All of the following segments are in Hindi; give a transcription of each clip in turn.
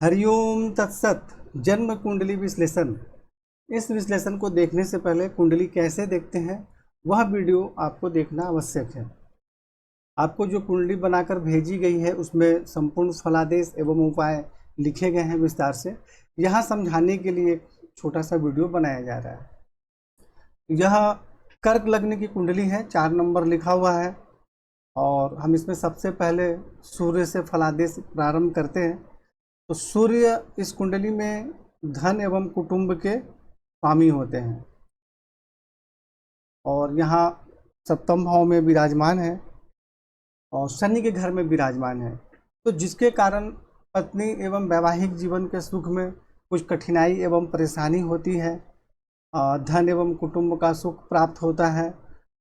हरिओम तत्सत। जन्म कुंडली विश्लेषण। इस विश्लेषण को देखने से पहले कुंडली कैसे देखते हैं वह वीडियो आपको देखना आवश्यक है। आपको जो कुंडली बनाकर भेजी गई है उसमें संपूर्ण फलादेश एवं उपाय लिखे गए हैं विस्तार से। यहाँ समझाने के लिए एक छोटा सा वीडियो बनाया जा रहा है। यह कर्क लग्न की कुंडली है, 4 नंबर लिखा हुआ है और हम इसमें सबसे पहले सूर्य से फलादेश प्रारंभ करते हैं। तो सूर्य इस कुंडली में धन एवं कुटुंब के स्वामी होते हैं और यहाँ सप्तम भाव में विराजमान है और शनि के घर में विराजमान है। तो जिसके कारण पत्नी एवं वैवाहिक जीवन के सुख में कुछ कठिनाई एवं परेशानी होती है। धन एवं कुटुंब का सुख प्राप्त होता है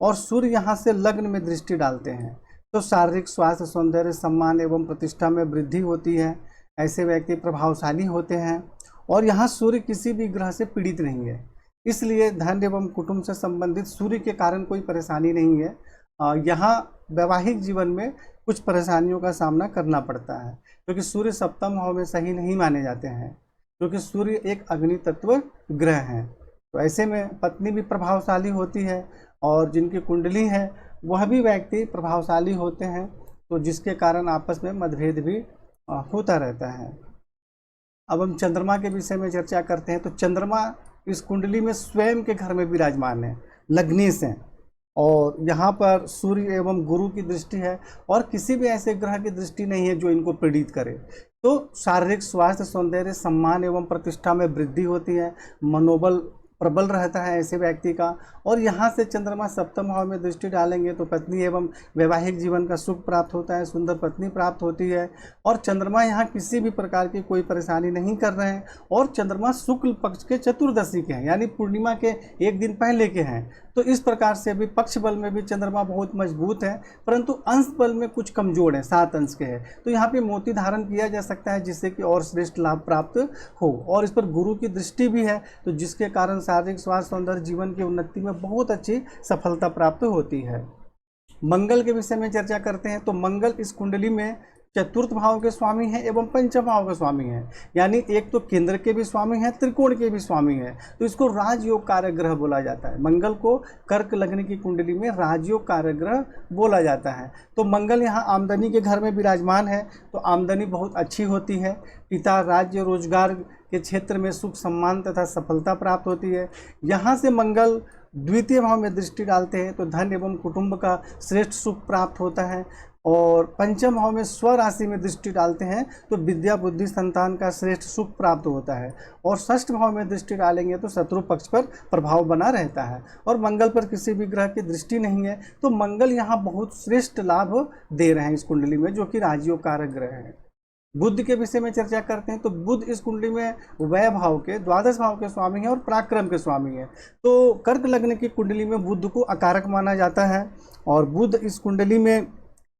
और सूर्य यहाँ से लग्न में दृष्टि डालते हैं तो शारीरिक स्वास्थ्य, सौंदर्य, सम्मान एवं प्रतिष्ठा में वृद्धि होती है। ऐसे व्यक्ति प्रभावशाली होते हैं और यहाँ सूर्य किसी भी ग्रह से पीड़ित नहीं है, इसलिए धन एवं कुटुंब से संबंधित सूर्य के कारण कोई परेशानी नहीं है। यहाँ वैवाहिक जीवन में कुछ परेशानियों का सामना करना पड़ता है क्योंकि सूर्य सप्तम भाव में सही नहीं माने जाते हैं, क्योंकि सूर्य एक अग्नि तत्व ग्रह हैं। तो ऐसे में पत्नी भी प्रभावशाली होती है और जिनकी कुंडली है वह भी व्यक्ति प्रभावशाली होते हैं, तो जिसके कारण आपस में मतभेद भी होता रहता है। अब हम चंद्रमा के विषय में चर्चा करते हैं। तो चंद्रमा इस कुंडली में स्वयं के घर में विराजमान है, लग्नेश हैं और यहाँ पर सूर्य एवं गुरु की दृष्टि है और किसी भी ऐसे ग्रह की दृष्टि नहीं है जो इनको पीड़ित करे। तो शारीरिक स्वास्थ्य, सौंदर्य, सम्मान एवं प्रतिष्ठा में वृद्धि होती है, मनोबल प्रबल रहता है ऐसे व्यक्ति का। और यहाँ से चंद्रमा सप्तम भाव में दृष्टि डालेंगे तो पत्नी एवं वैवाहिक जीवन का सुख प्राप्त होता है, सुंदर पत्नी प्राप्त होती है। और चंद्रमा यहाँ किसी भी प्रकार की कोई परेशानी नहीं कर रहे हैं और चंद्रमा शुक्ल पक्ष के चतुर्दशी के हैं, यानी पूर्णिमा के एक दिन पहले के हैं। तो इस प्रकार से भी पक्ष बल में भी चंद्रमा बहुत मजबूत है, परंतु अंश बल में कुछ कमजोर है, 7 अंश के हैं। तो यहाँ पे मोती धारण किया जा सकता है जिससे कि और श्रेष्ठ लाभ प्राप्त हो। और इस पर गुरु की दृष्टि भी है, तो जिसके कारण शारीरिक स्वास्थ्य, सौंदर्य, जीवन की उन्नति में बहुत अच्छी सफलता प्राप्त होती है। मंगल के विषय में चर्चा करते हैं। तो मंगल इस कुंडली में चतुर्थ भाव के स्वामी हैं एवं पंचम भाव के स्वामी हैं, यानी एक तो केंद्र के भी स्वामी हैं, त्रिकोण के भी स्वामी हैं। तो इसको राजयोग कारक ग्रह बोला जाता है। मंगल को कर्क लग्न की कुंडली में राजयोग कारक ग्रह बोला जाता है। तो मंगल यहाँ आमदनी के घर में विराजमान है तो आमदनी बहुत अच्छी होती है। पिता, राज्य, रोजगार के क्षेत्र में सुख, सम्मान तथा सफलता प्राप्त होती है। यहाँ से मंगल द्वितीय भाव में दृष्टि डालते हैं तो धन एवं कुटुंब का श्रेष्ठ सुख प्राप्त होता है। और पंचम भाव में स्व राशि में दृष्टि डालते हैं तो विद्या, बुद्धि, संतान का श्रेष्ठ सुख प्राप्त होता है। और षष्ठ भाव में दृष्टि डालेंगे तो शत्रु पक्ष पर प्रभाव बना रहता है और मंगल पर किसी भी ग्रह की दृष्टि नहीं है। तो मंगल यहाँ बहुत श्रेष्ठ लाभ दे रहे हैं इस कुंडली में, जो कि राजयोग कारक ग्रह है। बुध के विषय में चर्चा करते हैं। तो बुध इस कुंडली में वै भाव के, द्वादश भाव के स्वामी हैं और पराक्रम के स्वामी हैं। तो कर्क लग्न की कुंडली में बुध को अकारक माना जाता है और बुध इस कुंडली में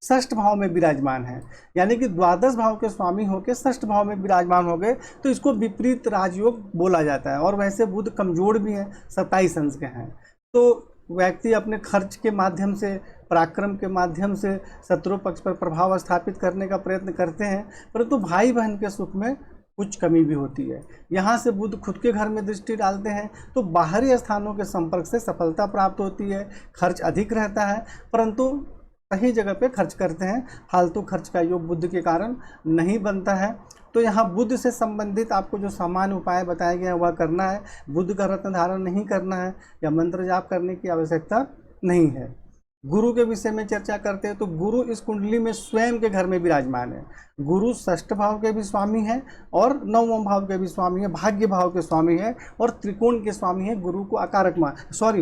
षष्ठ भाव में विराजमान है, यानी कि द्वादश भाव के स्वामी होकर षष्ठ भाव में विराजमान हो गए तो इसको विपरीत राजयोग बोला जाता है। और वैसे बुध कमजोर भी हैं, 27 अंश के हैं। तो व्यक्ति अपने खर्च के माध्यम से, पराक्रम के माध्यम से शत्रु पक्ष पर प्रभाव स्थापित करने का प्रयत्न करते हैं, परंतु भाई बहन के सुख में कुछ कमी भी होती है। यहाँ से बुध खुद के घर में दृष्टि डालते हैं तो बाहरी स्थानों के संपर्क से सफलता प्राप्त होती है। खर्च अधिक रहता है परंतु सही जगह पे खर्च करते हैं, फालतू खर्च का योग बुध के कारण नहीं बनता है। तो यहाँ बुध से संबंधित आपको जो सामान्य उपाय बताए गए हैं वह करना है। बुध का रत्न धारण नहीं करना है या मंत्र जाप करने की आवश्यकता नहीं है। गुरु के विषय में चर्चा करते हैं। तो गुरु इस कुंडली में स्वयं के घर में विराजमान है। गुरु षष्ठ भाव के भी स्वामी हैं और नवम भाव के भी स्वामी हैं, भाग्य भाव के स्वामी हैं और त्रिकोण के स्वामी हैं। गुरु को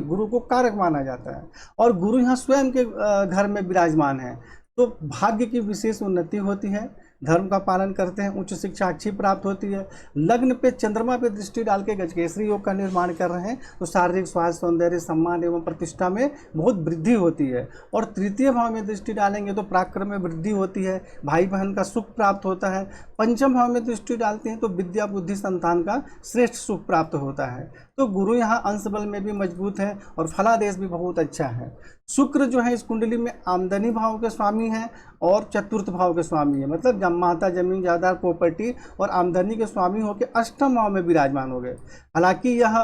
गुरु को कारक माना जाता है और गुरु यहाँ स्वयं के घर में विराजमान है तो भाग्य की विशेष उन्नति होती है। धर्म का पालन करते हैं, उच्च शिक्षा अच्छी प्राप्त होती है। लग्न पे चंद्रमा पे दृष्टि डाल के गजकेसरी योग का निर्माण कर रहे हैं तो शारीरिक स्वास्थ्य, सौंदर्य, सम्मान एवं प्रतिष्ठा में बहुत वृद्धि होती है। और तृतीय भाव में दृष्टि डालेंगे तो पराक्रम में वृद्धि होती है, भाई बहन का सुख प्राप्त होता है। पंचम भाव में दृष्टि डालते हैं तो विद्या, बुद्धि, संतान का श्रेष्ठ सुख प्राप्त होता है। तो गुरु यहाँ अंश बल में भी मजबूत है और फलादेश भी बहुत अच्छा है। शुक्र जो है इस कुंडली में आमदनी भाव के स्वामी है और चतुर्थ भाव के स्वामी है, मतलब माता, जमीन, जायदाद, प्रॉपर्टी और आमदनी के स्वामी होकर अष्टम भाव में विराजमान हो गए। हालांकि यह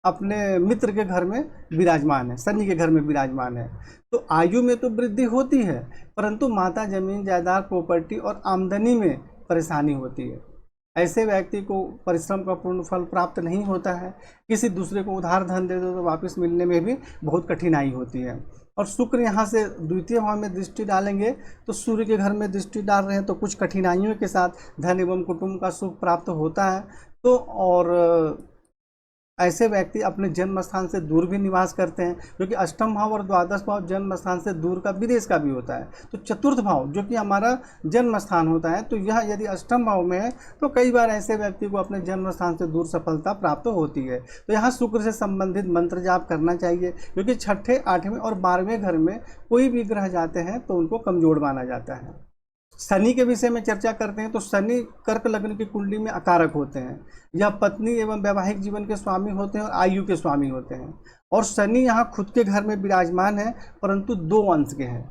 अपने मित्र के घर में विराजमान है, शनि के घर में विराजमान है। तो आयु में तो वृद्धि होती है, परंतु माता, जमीन, जायदाद, प्रॉपर्टी और आमदनी में परेशानी होती है। ऐसे व्यक्ति को परिश्रम का पूर्ण फल प्राप्त नहीं होता है। किसी दूसरे को उधार धन दे दो तो वापस मिलने में भी बहुत कठिनाई होती है। और शुक्र यहाँ से द्वितीय भाव में दृष्टि डालेंगे तो सूर्य के घर में दृष्टि डाल रहे हैं, तो कुछ कठिनाइयों के साथ धन एवं कुटुंब का सुख प्राप्त होता है। तो और ऐसे व्यक्ति अपने जन्म स्थान से दूर भी निवास करते हैं, क्योंकि अष्टम भाव और द्वादश भाव जन्म स्थान से दूर का विदेश का भी होता है। तो चतुर्थ भाव जो कि हमारा जन्म स्थान होता है, तो यह यदि अष्टम भाव में है तो कई बार ऐसे व्यक्ति को अपने जन्म स्थान से दूर सफलता प्राप्त होती है। तो यहाँ शुक्र से संबंधित मंत्र जाप करना चाहिए, क्योंकि छठे, 8वें और 12वें घर में कोई भी ग्रह जाते हैं तो उनको कमजोर माना जाता है। शनि के विषय में चर्चा करते हैं तो शनि कर्क लग्न की कुंडली में अकारक होते हैं। यह पत्नी एवं वैवाहिक जीवन के स्वामी होते हैं और आयु के स्वामी होते हैं। और शनि यहाँ खुद के घर में विराजमान है, परंतु 2 अंश के हैं,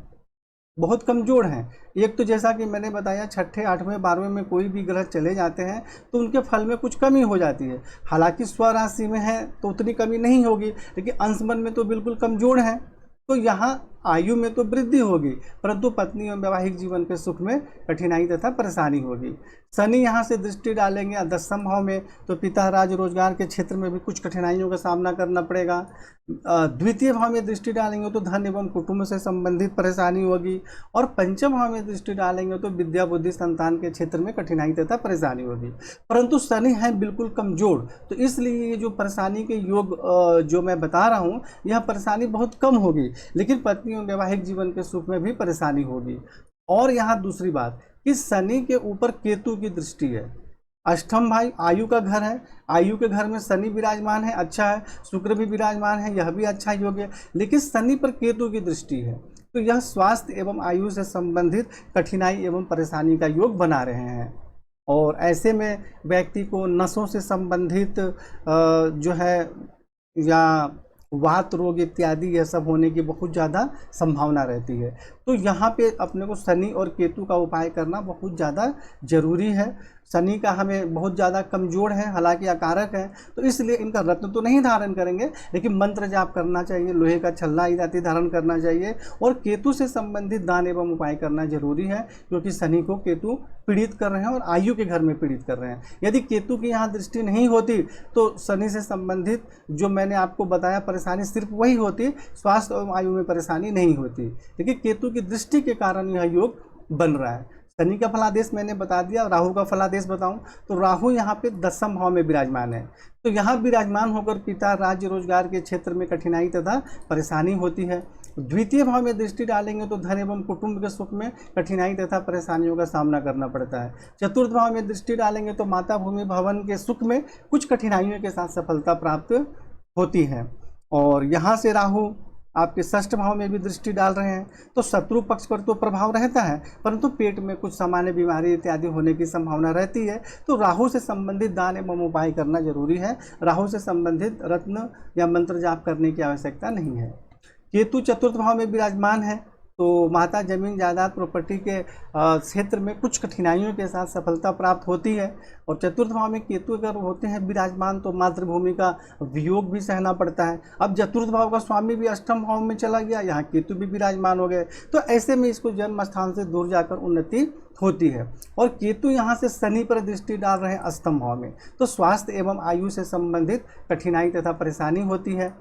बहुत कमजोर हैं। एक तो जैसा कि मैंने बताया, छठे, 8वें, 12वें में कोई भी ग्रह चले जाते हैं तो उनके फल में कुछ कमी हो जाती है। हालांकि स्वराशि में है तो उतनी कमी नहीं होगी, लेकिन अंशबन में तो बिल्कुल कमजोर है। तो यहाँ आयु में तो वृद्धि होगी, परंतु पत्नी एवं वैवाहिक जीवन के सुख में कठिनाई तथा परेशानी होगी। शनि यहाँ से दृष्टि डालेंगे दसम भाव में तो पिता, राज, रोजगार के क्षेत्र में भी कुछ कठिनाइयों का सामना करना पड़ेगा। द्वितीय भाव में दृष्टि डालेंगे तो धन एवं कुटुंब से संबंधित परेशानी होगी। और पंचम भाव में दृष्टि डालेंगे तो विद्या, बुद्धि, संतान के क्षेत्र में कठिनाई तथा परेशानी होगी। परंतु शनि है बिल्कुल कमजोर, तो इसलिए ये जो परेशानी के योग जो मैं बता रहा हूँ, यह परेशानी बहुत कम होगी, लेकिन पत्नी और वैवाहिक जीवन के सुख में भी परेशानी होगी। और यहाँ दूसरी बात कि शनि के ऊपर केतु की दृष्टि है। अष्टम भाई आयु का घर है, आयु के घर में शनि विराजमान है, अच्छा है। शुक्र भी विराजमान है, यह भी अच्छा योग है, लेकिन शनि पर केतु की दृष्टि है, तो यह स्वास्थ्य एवं आयु से संबंधित कठिनाई एवं परेशानी का योग बना रहे हैं। और ऐसे में व्यक्ति को नसों से संबंधित जो है या वात रोग इत्यादि यह सब होने की बहुत ज़्यादा संभावना रहती है। तो यहाँ पे अपने को शनि और केतु का उपाय करना बहुत ज़्यादा जरूरी है। शनि का हमें बहुत ज़्यादा कमज़ोर है, हालांकि अकारक है, तो इसलिए इनका रत्न तो नहीं धारण करेंगे, लेकिन मंत्र जाप करना चाहिए, लोहे का छल्ला इत्यादि धारण करना चाहिए। और केतु से संबंधित दान एवं उपाय करना जरूरी है, क्योंकि शनि को केतु पीड़ित कर रहे हैं और आयु के घर में पीड़ित कर रहे हैं। यदि केतु की यहाँ दृष्टि नहीं होती तो शनि से संबंधित जो मैंने आपको बताया परेशानी सिर्फ वही होती, स्वास्थ्य एवं आयु में परेशानी नहीं होती, लेकिन केतु की दृष्टि के कारण यह योग बन रहा है। शनि का फलादेश मैंने बता दिया, राहु का फलादेश बताऊं तो राहु यहाँ पे दसम भाव में विराजमान है। तो यहाँ विराजमान होकर पिता, राज्य, रोजगार के क्षेत्र में कठिनाई तथा परेशानी होती है। द्वितीय भाव में दृष्टि डालेंगे तो धन एवं कुटुंब के सुख में कठिनाई तथा परेशानियों का सामना करना पड़ता है। चतुर्थ भाव में दृष्टि डालेंगे तो माता, भूमि, भवन के सुख में कुछ कठिनाइयों के साथ सफलता प्राप्त होती है। और यहाँ से राहु आपके षष्ठ भाव में भी दृष्टि डाल रहे हैं, तो शत्रु पक्ष पर तो प्रभाव रहता है, परंतु पेट में कुछ सामान्य बीमारी इत्यादि होने की संभावना रहती है। तो राहु से संबंधित दान एवं उपाय करना जरूरी है। राहु से संबंधित रत्न या मंत्र जाप करने की आवश्यकता नहीं है। केतु चतुर्थ भाव में विराजमान है, तो माता, जमीन, जायदाद, प्रॉपर्टी के क्षेत्र में कुछ कठिनाइयों के साथ सफलता प्राप्त होती है। और चतुर्थ भाव में केतु अगर होते हैं विराजमान तो मातृभूमि का वियोग भी सहना पड़ता है। अब चतुर्थ भाव का स्वामी भी अष्टम भाव में चला गया, यहाँ केतु भी विराजमान हो गए, तो ऐसे में इसको जन्म स्थान से दूर जाकर उन्नति होती है। और केतु यहाँ से शनि पर दृष्टि डाल रहे हैं अष्टम भाव में, तो स्वास्थ्य एवं आयु से संबंधित कठिनाई तथा परेशानी होती है।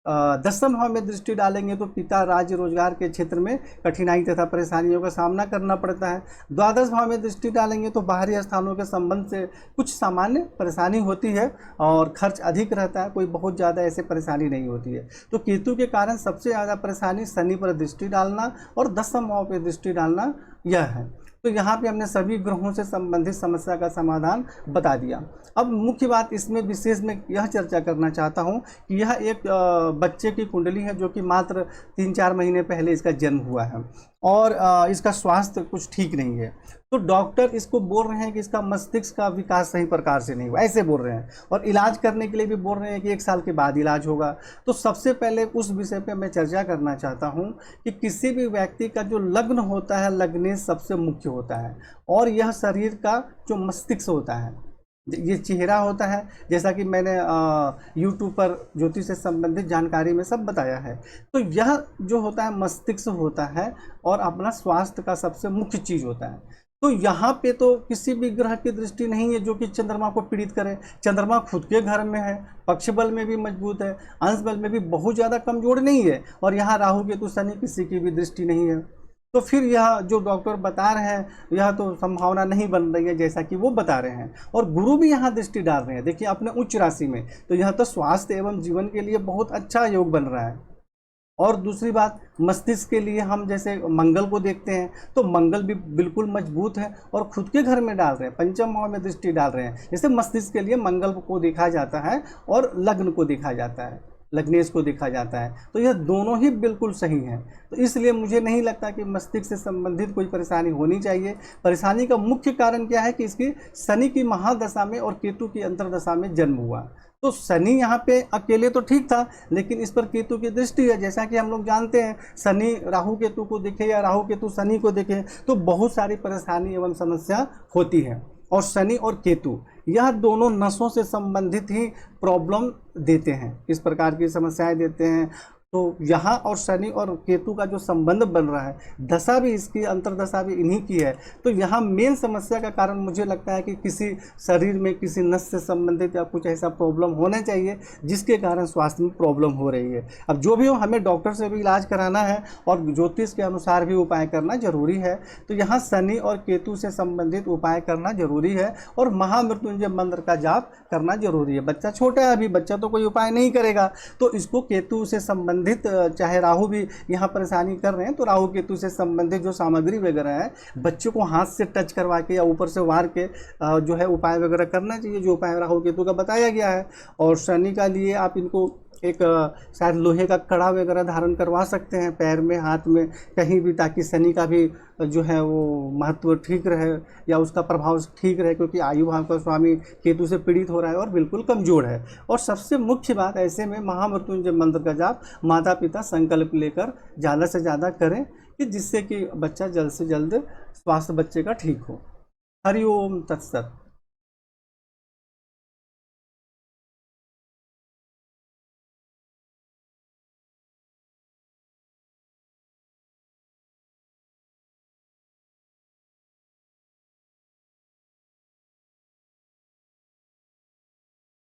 दसम भाव में दृष्टि डालेंगे तो पिता, राज्य, रोजगार के क्षेत्र में कठिनाई तथा परेशानियों का सामना करना पड़ता है। द्वादश भाव में दृष्टि डालेंगे तो बाहरी स्थानों के संबंध से कुछ सामान्य परेशानी होती है और खर्च अधिक रहता है, कोई बहुत ज़्यादा ऐसे परेशानी नहीं होती है। तो केतु के कारण सबसे ज़्यादा परेशानी शनि पर दृष्टि डालना और दसम भाव पर दृष्टि डालना यह है। तो यहाँ पे हमने सभी ग्रहों से संबंधित समस्या का समाधान बता दिया। अब मुख्य बात इसमें विशेष में यह चर्चा करना चाहता हूँ कि यह एक बच्चे की कुंडली है जो कि मात्र 3-4 महीने पहले इसका जन्म हुआ है और इसका स्वास्थ्य कुछ ठीक नहीं है। तो डॉक्टर इसको बोल रहे हैं कि इसका मस्तिष्क का विकास सही प्रकार से नहीं हुआ, ऐसे बोल रहे हैं, और इलाज करने के लिए भी बोल रहे हैं कि 1 साल के बाद इलाज होगा। तो सबसे पहले उस विषय पे मैं चर्चा करना चाहता हूँ कि किसी भी व्यक्ति का जो लग्न होता है, लग्नेश सबसे मुख्य होता है, और यह शरीर का जो मस्तिष्क होता है, ये चेहरा होता है, जैसा कि मैंने यूट्यूब पर ज्योतिष से संबंधित जानकारी में सब बताया है। तो यह जो होता है मस्तिष्क होता है और अपना स्वास्थ्य का सबसे मुख्य चीज़ होता है। तो यहाँ पे तो किसी भी ग्रह की दृष्टि नहीं है जो कि चंद्रमा को पीड़ित करे। चंद्रमा खुद के घर में है, पक्ष बल में भी मजबूत है, अंश बल में भी बहुत ज़्यादा कमजोर नहीं है, और यहाँ राहु केतु शनि किसी की भी दृष्टि नहीं है। तो फिर यह जो डॉक्टर बता रहे हैं यह तो संभावना नहीं बन रही है जैसा कि वो बता रहे हैं, और गुरु भी यहाँ दृष्टि डाल रहे हैं, देखिए अपने उच्च राशि में, तो यह तो स्वास्थ्य एवं जीवन के लिए बहुत अच्छा योग बन रहा है। और दूसरी बात, मस्तिष्क के लिए हम जैसे मंगल को देखते हैं तो मंगल भी बिल्कुल मजबूत है और खुद के घर में डाल रहे हैं, पंचम भाव में दृष्टि डाल रहे हैं। जैसे मस्तिष्क के लिए मंगल को देखा जाता है और लग्न को देखा जाता है, लग्नेश को देखा जाता है, तो यह दोनों ही बिल्कुल सही हैं। तो इसलिए मुझे नहीं लगता कि मस्तिष्क से संबंधित कोई परेशानी होनी चाहिए। परेशानी का मुख्य कारण क्या है कि इसकी शनि की महादशा में और केतु की अंतरदशा में जन्म हुआ। तो शनि यहाँ पे अकेले तो ठीक था, लेकिन इस पर केतु की दृष्टि है। जैसा कि हम लोग जानते हैं, शनि राहु केतु को देखे या राहु केतु शनि को देखे तो बहुत सारी परेशानी एवं समस्या होती है। और शनि और केतु यह दोनों नसों से संबंधित ही प्रॉब्लम देते हैं, इस प्रकार की समस्याएं देते हैं। तो यहाँ और शनि और केतु का जो संबंध बन रहा है, दशा भी इसकी, अंतरदशा भी इन्हीं की है। तो यहाँ मेन समस्या का कारण मुझे लगता है कि किसी शरीर में किसी नस से संबंधित या कुछ ऐसा प्रॉब्लम होना चाहिए जिसके कारण स्वास्थ्य में प्रॉब्लम हो रही है। अब जो भी हो, हमें डॉक्टर से भी इलाज कराना है और ज्योतिष के अनुसार भी उपाय करना जरूरी है। तो यहाँ शनि और केतु से संबंधित उपाय करना जरूरी है और महामृत्युंजय मंत्र का जाप करना जरूरी है। बच्चा छोटा है, अभी बच्चा तो कोई उपाय नहीं करेगा, तो इसको केतु से संबंधित, चाहे राहु भी यहाँ परेशानी कर रहे हैं, तो राहु केतु से संबंधित जो सामग्री वगैरह है बच्चों को हाथ से टच करवा के या ऊपर से वार के जो है उपाय वगैरह करना चाहिए, जो उपाय राहु केतु का बताया गया है। और शनि का लिए आप इनको एक शायद लोहे का कड़ा वगैरह धारण करवा सकते हैं पैर में, हाथ में, कहीं भी, ताकि शनि का भी जो है वो महत्व ठीक रहे या उसका प्रभाव ठीक रहे, क्योंकि आयु भाव का स्वामी केतु से पीड़ित हो रहा है और बिल्कुल कमजोर है। और सबसे मुख्य बात, ऐसे में महामृत्युंजय मंत्र का जाप माता पिता संकल्प लेकर ज़्यादा से ज़्यादा करें कि जिससे कि बच्चा जल्द से जल्द स्वास्थ्य बच्चे का ठीक हो। हरि ओम तत्सत।